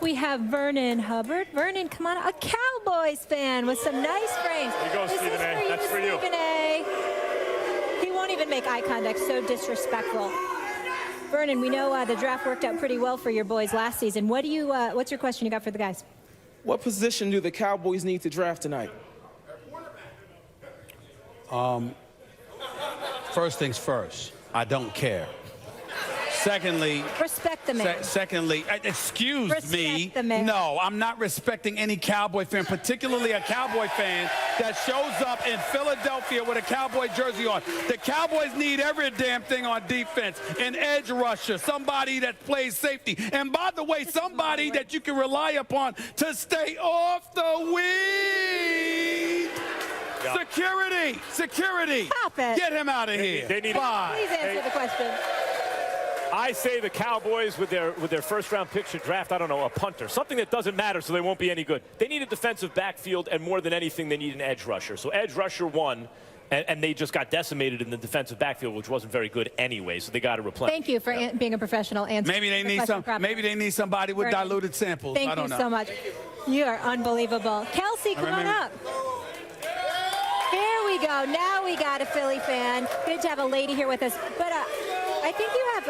we have Vernon Hubbard. Vernon, come on, a Cowboys fan with some nice frames. Here you go, Stephen A. That's for you. Stephen A. He won't even make eye contact, so disrespectful. Vernon, we know the draft worked out pretty well for your boys last season. What's your question you got for the guys? What position do the Cowboys need to draft tonight? First things first, I don't care. Secondly, respect the man. Secondly, excuse me. The man. No, I'm not respecting any Cowboy fan, particularly a Cowboy fan that shows up in Philadelphia with a Cowboy jersey on. The Cowboys need every damn thing on defense. An edge rusher, somebody that plays safety. And by the way, somebody that you can rely upon to stay off the weed. Yeah. Security. Stop it. Get him out of here. They need Please answer the question. I say the Cowboys with their first-round pick should draft, I don't know, a punter. Something that doesn't matter so they won't be any good. They need a defensive backfield, and more than anything, they need an edge rusher. So edge rusher one, and they just got decimated in the defensive backfield, which wasn't very good anyway, so they got to replace. Thank you for being a professional answer. Maybe they need somebody with diluted samples. Thank you so much. You are unbelievable. Kelsey, come on up. Here we go. Now we got a Philly fan. Good to have a lady here with us. But I think you have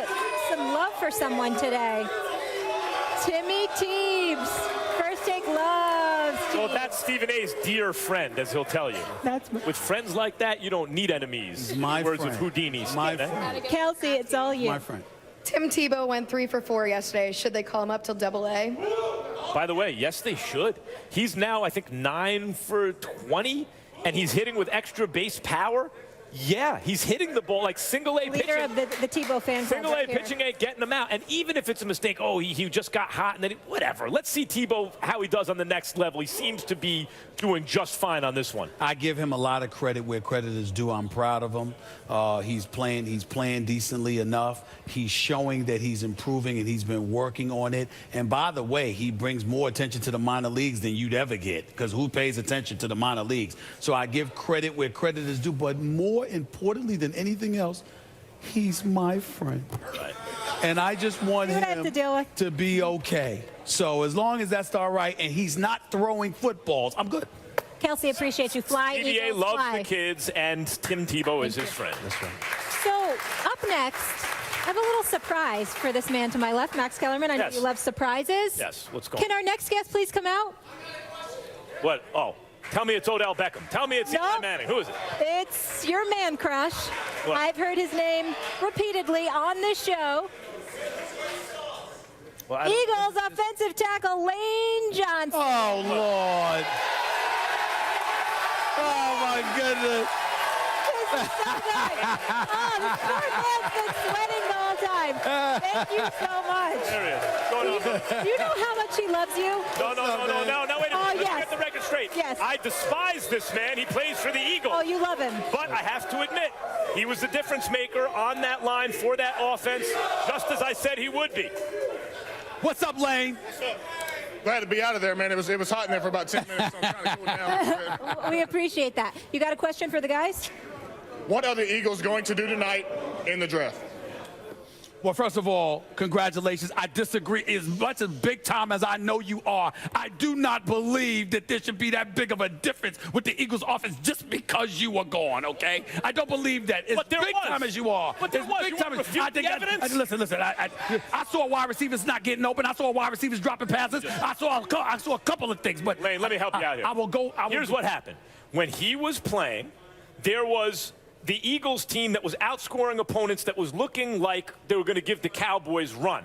some love for someone today. Timmy Teebs. First Take loves Teebs. Well, that's Stephen A.'s dear friend, as he'll tell you. That's with friends like that, you don't need enemies. My words friend. of Houdini. My friend. Kelsey, it's all you. My friend. Tim Tebow went 3 for 4 yesterday. Should they call him up till AA? By the way, yes, they should. He's now, I think, 9 for 20, and he's hitting with extra base power. Yeah, he's hitting the ball like single-A pitching. Leader of the Tebow fan club. Single-A pitching ain't getting him out. And even if it's a mistake, oh, he just got hot, and then whatever. Let's see Tebow, how he does on the next level. He seems to be doing just fine on this one. I give him a lot of credit where credit is due. I'm proud of him. He's playing decently enough. He's showing that he's improving, and he's been working on it. And by the way, he brings more attention to the minor leagues than you'd ever get, because who pays attention to the minor leagues? So I give credit where credit is due, but more importantly than anything else, he's my friend. Right. And I just want him to be okay. So as long as that's all right and he's not throwing footballs, I'm good. Kelsey, appreciate you. Fly, CDA Eagles, loves fly. the kids, and Tim Tebow is his friend. That's right. So up next, I have a little surprise for this man to my left, Max Kellerman. I know you love surprises. Yes, let's go. Can our next guest please come out? What? Oh. Tell me it's Odell Beckham. Tell me it's Eli Manning. Who is it? It's your man crush. What? I've heard his name repeatedly on this show. Well, Eagles offensive tackle Lane Johnson. Oh, Lord. Oh, my goodness. This is so good. Oh, the poor man's been sweating the whole time. Thank you so much. There he is. Going on. Do you know how much he loves you? No, wait a minute. Oh, Let's get the record straight. Yes. I despise this man. He plays for the Eagles. Oh, you love him. But I have to admit, he was the difference maker on that line for that offense, just as I said he would be. What's up, Lane? Glad to be out of there, man. It was hot in there for about 10 minutes, so I'm trying to cool down. We appreciate that. You got a question for the guys? What are the Eagles going to do tonight in the draft? Well, first of all, congratulations. I disagree as much as big time as I know you are. I do not believe that there should be that big of a difference with the Eagles offense just because you are gone, okay? I don't believe that. As big time as you are. But there was. You want to refute the evidence? Listen. I saw wide receivers not getting open. I saw wide receivers dropping passes. I saw a couple of things. But Lane, let me help you out here. Here's what happened. When he was playing, there was the Eagles team that was outscoring opponents that was looking like they were going to give the Cowboys run.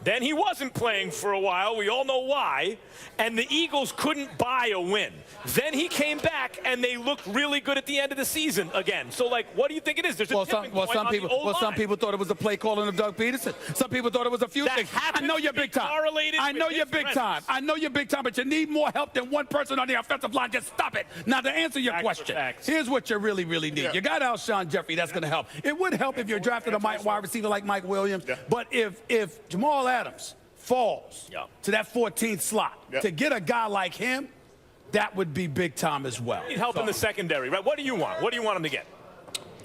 Then he wasn't playing for a while. We all know why. And the Eagles couldn't buy a win. Then he came back, and they looked really good at the end of the season again. So, like, what do you think it is? There's a tipping point on the O-line. Some people thought it was a play calling of Doug Peterson. Some people thought it was a few things. I know you're big time. I know you're big time. I know you're big time, but you need more help than one person on the offensive line. Just stop it. Now, to answer your question, here's what you really need. Yeah. You got Alshon Jeffrey. That's going to help. It would help if you're drafting a wide receiver like Mike Williams. Yeah. But if Jamal Adams falls to that 14th slot, to get a guy like him, that would be big time as well. Need help in the secondary, right? What do you want? What do you want him to get?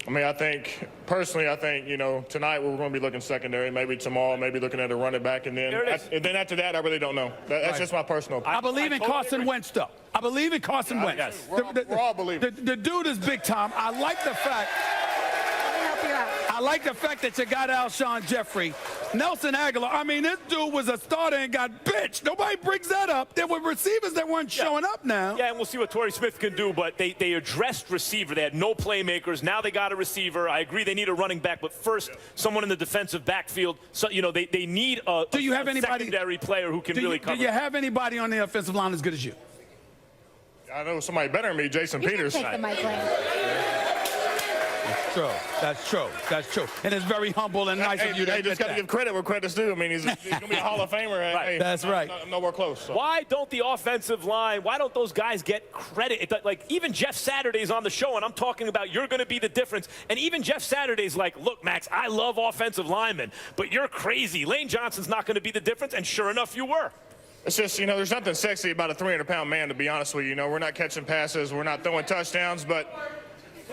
I mean, personally, I think, you know, tonight we're going to be looking secondary. Maybe tomorrow, maybe looking at a running back. And then after that, I really don't know. That's just my personal opinion. I believe in Carson Wentz, though. I believe in Carson Wentz. Yes. We're all believing. The dude is big time. I like the fact. Let me help you out. I like the fact that you got Alshon Jeffrey. Nelson Aguilar, I mean, this dude was a starter and got benched. Nobody brings that up. There were receivers that weren't showing up now. Yeah, and we'll see what Torrey Smith can do, but they addressed receiver. They had no playmakers. Now they got a receiver. I agree they need a running back, but first, someone in the defensive backfield. So, you know, they need a secondary player who can really cover. Do you have anybody on the offensive line as good as you? I know somebody better than me, Jason Peters. Take the mic, Lane. True. That's true. That's true. And it's very humble and nice of you to admit just got to that. give credit where credit's due. I mean, he's going to be a Hall of Famer. Right. Hey, That's right. Nowhere close. So. Why don't the offensive line, why don't those guys get credit? Like, even Jeff Saturday's on the show, and I'm talking about you're going to be the difference. And even Jeff Saturday's like, look, Max, I love offensive linemen, but you're crazy. Lane Johnson's not going to be the difference, and sure enough, you were. It's just, you know, there's nothing sexy about a 300-pound man, to be honest with you. You know, we're not catching passes. We're not throwing touchdowns, but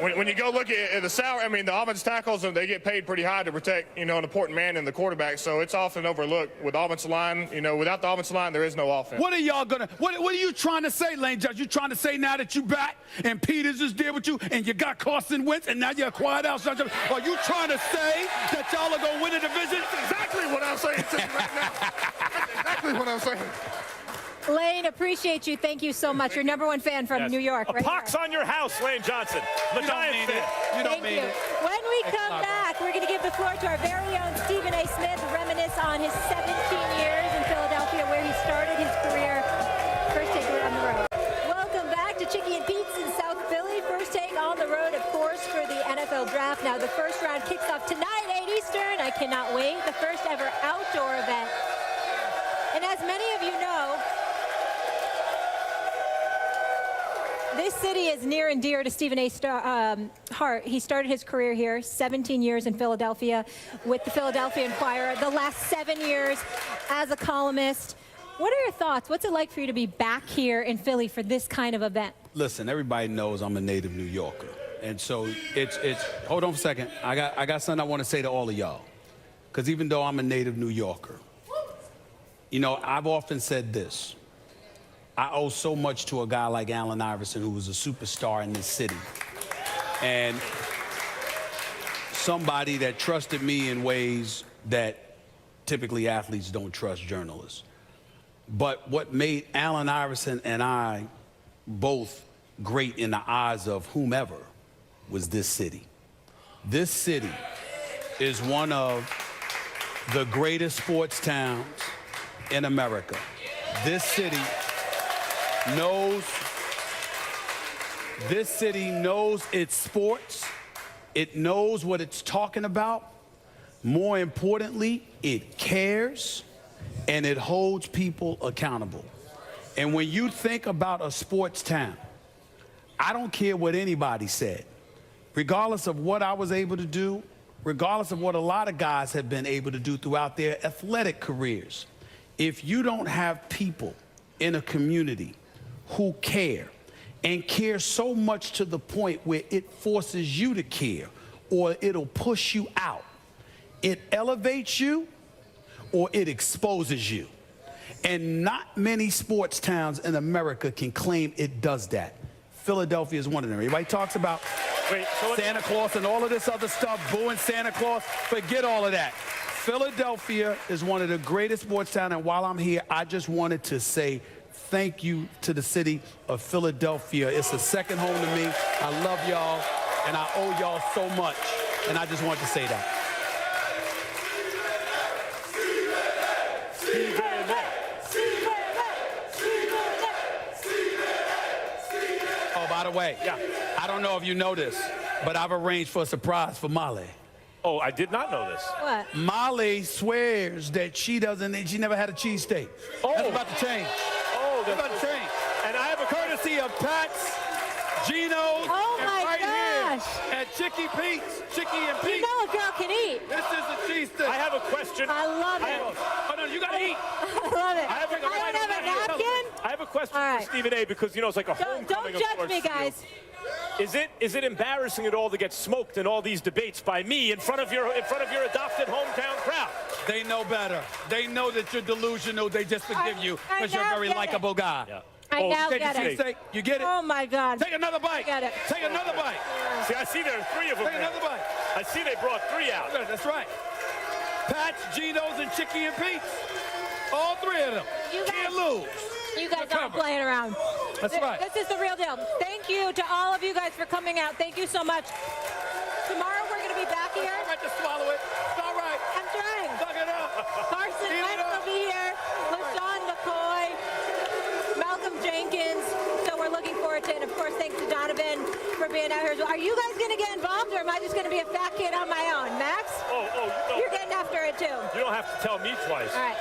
when you go look at the salary, I mean, the offensive tackles, they get paid pretty high to protect, you know, an important man in the quarterback. So it's often overlooked with the offensive line. You know, without the offensive line, there is no offense. What are y'all gonna? What are you trying to say, Lane Judge? You trying to say now that you back and Peters is there with you and you got Carson Wentz and now you acquired Alshon Jeffrey? Are you trying to say that y'all are gonna win a division? That's exactly what I'm saying to you right now. That's exactly what I'm saying. Lane, appreciate you. Thank you so much. You're #1 fan from New York. A pox on your house, Lane Johnson. The Giants fan. You don't mean it. When we come back, we're going to give the floor to our very own Stephen A. Smith, reminisce on his 17 years in Philadelphia, where he started his career. First take on the road. Welcome back to Chicky and Pete's in South Philly. First take on the road, of course, for the NFL Draft. Now, the first round kicks off tonight, 8 Eastern. I cannot wait. The first ever outdoor event. And as many of you know, this city is near and dear to Stephen A.'s heart. He started his career here, 17 years in Philadelphia with the Philadelphia Inquirer, the last 7 years as a columnist. What are your thoughts? What's it like for you to be back here in Philly for this kind of event? Listen, everybody knows I'm a native New Yorker. And so it's hold on for a second. I got something I want to say to all of y'all. Because even though I'm a native New Yorker, you know, I've often said this. I owe so much to a guy like Allen Iverson, who was a superstar in this city. And somebody that trusted me in ways that typically athletes don't trust journalists. But what made Allen Iverson and I both great in the eyes of whomever was this city. This city is one of the greatest sports towns in America. This city knows its sports. It knows what it's talking about. More importantly, it cares and it holds people accountable. And when you think about a sports town, I don't care what anybody said, regardless of what I was able to do, regardless of what a lot of guys have been able to do throughout their athletic careers. If you don't have people in a community who care and care so much to the point where it forces you to care or it'll push you out, it elevates you or it exposes you. And not many sports towns in America can claim it does that. Philadelphia is one of them. Everybody talks about Santa Claus and all of this other stuff, booing Santa Claus. Forget all of that. Philadelphia is one of the greatest sports towns, and while I'm here, I just wanted to say thank you to the city of Philadelphia. It's a second home to me. I love y'all, and I owe y'all so much, and I just wanted to say that. Oh, by the way, I don't know if you know this, but I've arranged for a surprise for Molly. Oh, I did not know this. What? Molly swears that she never had a cheesesteak. Oh. That's about to change. Oh, that's about to change. And I have a courtesy of Pat's, Gino's, Oh my and right gosh. here at Chicky and Pete's. You know a girl can eat. This is a cheesesteak. I have a question. I love it. Oh, no, you got to eat. I love it. I don't have a napkin. I have a question All right. for Stephen A. because, you know, it's like a Don't homecoming of judge me, sorts. guys. Is it embarrassing at all to get smoked in all these debates by me in front of your adopted hometown crowd? They know better. They know that you're delusional. They just forgive you because you're a very likable guy. Yeah. I now Take get a it. steak. You get it? Oh, my God. Take another bite. Get it. Take another bite. See, I see there are 3 of them. Take there. another bite. I see they brought 3 out. That's right. Pat's, Geno's, and Chicky and Pete's. All 3 of them. You guys- Can't lose. You guys You're aren't covered. playing around. That's right. This is the real deal. Thank you to all of you guys for coming out. Thank you so much. Tomorrow we're going to be back here. All right, just swallow it. It's all right. I'm trying. Suck it up. Carson Eat it Wentz up. will be here. LaShawn McCoy. Malcolm Jenkins. So we're looking forward to it. Of course, thanks to Donovan for being out here as well. Are you guys going to get involved, or am I just going to be a fat kid on my own? Max? Oh, You're getting after it, too. you don't have to tell me twice. All right.